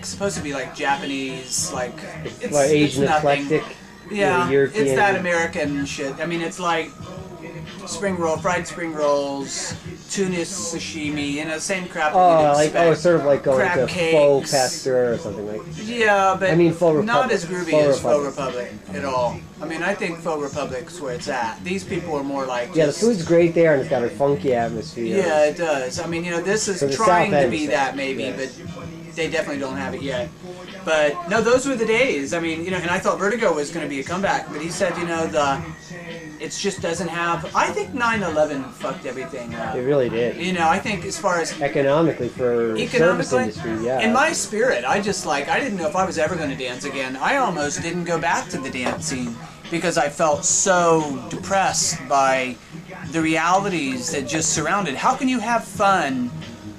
supposed to be like Japanese, like Asian it's nothing. eclectic. Yeah, European. it's that American shit. I mean, it's like spring roll, fried spring rolls, tuna sashimi, same crap. That you'd expect. Sort of like going Crab to cakes. Faux Pasteur or something like. Yeah, but I mean, Faux not Republic. as groovy Faux as Faux Republic. Republic at all. I mean, I think Faux Republic's where it's at. These people are more like Yeah, the food's great there, and it's got a funky atmosphere. Yeah, it does. I mean, this is For the trying South to End, be that maybe, yeah. but they definitely don't have it yet. But no, those were the days. I mean, and I thought Vertigo was going to be a comeback, but he said, it just doesn't have. I think 9/11 fucked everything up. It really did. I think as far as Economically, for service industry, yeah. in my spirit, I didn't know if I was ever going to dance again. I almost didn't go back to the dancing because I felt so depressed by the realities that just surrounded. How can you have fun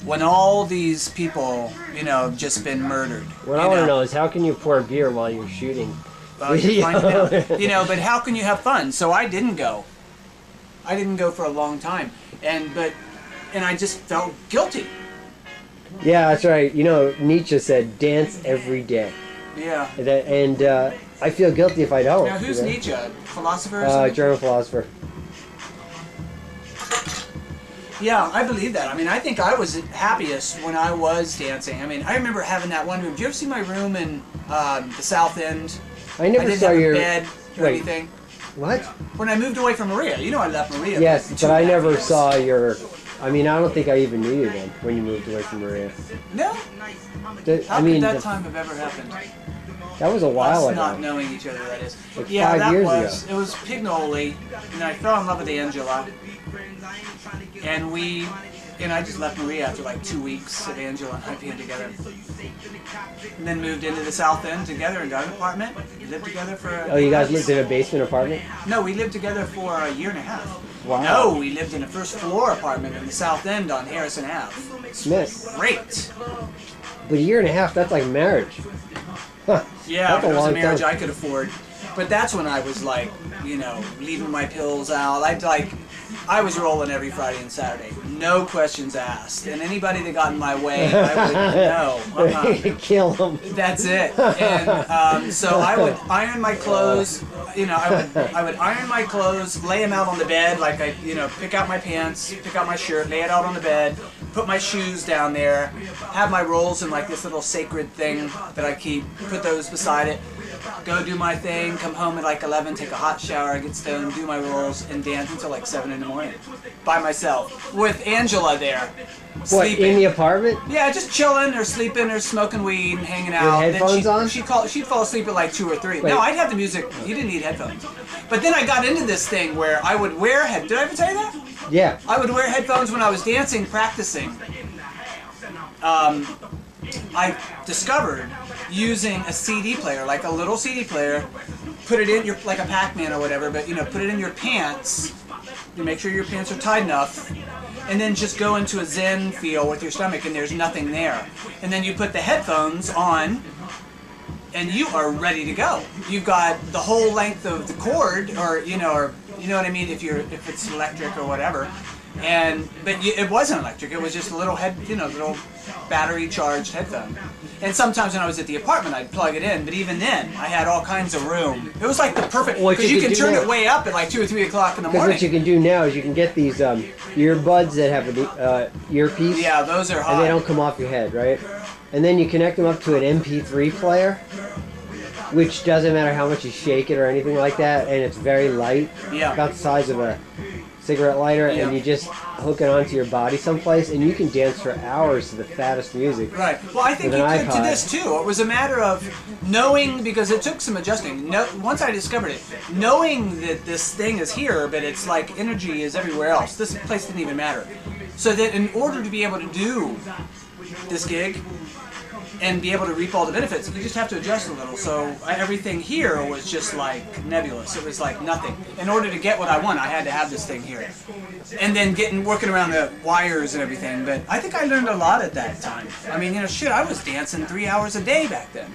when all these people, have just been murdered? What I want to know is how can you pour beer while you're shooting? You find it out. But how can you have fun? So I didn't go. I didn't go for a long time, and I just felt guilty. Yeah, that's right. Nietzsche said, "Dance every day." Yeah. And I feel guilty if I don't. Now, who's Nietzsche? Philosopher or something? German philosopher. Yeah, I believe that. I mean, I think I was happiest when I was dancing. I mean, I remember having that one room. Do you ever see my room in the South End? I never didn't saw have your a bed or anything. What? When I moved away from Maria. I left Maria. Yes, for but I 2.5 never years. saw your. I mean, I don't think I even knew you then when you moved away from Maria. No? I mean, could that time have ever happened? That was a while Us ago. not knowing each other, that is. Like Yeah, 5 that years was. ago. It was Pignoli, and I fell in love with Angela. And I just left Maria after like 2 weeks of Angela and I being together. And then moved into the South End together and got an apartment. Lived together for Oh, you guys lived in a basement apartment? No, we lived together for a year and a half. Wow. No, we lived in a first floor apartment in the South End on Harrison Ave. Smith. Great. But a year and a half, that's like marriage. Huh. Yeah, That's but a it was a long marriage time. I could afford. But that's when I was like, leaving my pills out. I was rolling every Friday and Saturday. No questions asked. And anybody that got in my way, I would no. Kill them. That's it. And so I would iron my clothes. I would iron my clothes, lay them out on the bed, like pick out my pants, pick out my shirt, lay it out on the bed, put my shoes down there, have my rolls in like this little sacred thing that I keep, put those beside it, go do my thing, come home at like 11, take a hot shower, get stoned, do my rolls, and dance until like 7 in the morning by myself with Angela there. What, Sleeping. in the apartment? Yeah, just chilling or sleeping or smoking weed and hanging out. With headphones then on? She'd fall asleep at like 2 or 3. Wait. No, I'd have the music. You didn't need headphones. But then I got into this thing where I would wear Did I ever tell you that? Yeah. I would wear headphones when I was dancing, practicing. I discovered using a CD player, like a little CD player, put it in like a Pac-Man or whatever, but put it in your pants. You make sure your pants are tight enough, and then just go into a zen feel with your stomach, and there's nothing there. And then you put the headphones on, and you are ready to go. You've got the whole length of the cord, or you know what I mean, if it's electric or whatever. But it wasn't electric. It was just a little little battery charged headphone. And sometimes when I was at the apartment, I'd plug it in. But even then, I had all kinds of room. It was like the perfect, because you can turn it way up at like 2 or 3 o'clock in the Because morning. what you can do now is you can get these earbuds that have an earpiece. Yeah, those are hot. And they don't come off your head, right? And then you connect them up to an MP3 player, which doesn't matter how much you shake it or anything like that, and it's very light. Yeah. About the size of a cigarette lighter, Yeah. and you just hook it onto your body someplace, and you can dance for hours to the fattest music. Right. Well, I think With you an could to iPod. this too. It was a matter of knowing, because it took some adjusting. Once I discovered it, knowing that this thing is here, but it's like energy is everywhere else. This place didn't even matter. So that in order to be able to do this gig and be able to reap all the benefits, you just have to adjust a little. So everything here was just like nebulous. It was like nothing. In order to get what I want, I had to have this thing here. And then working around the wires and everything. But I think I learned a lot at that time. I mean, shit, I was dancing 3 hours a day back then.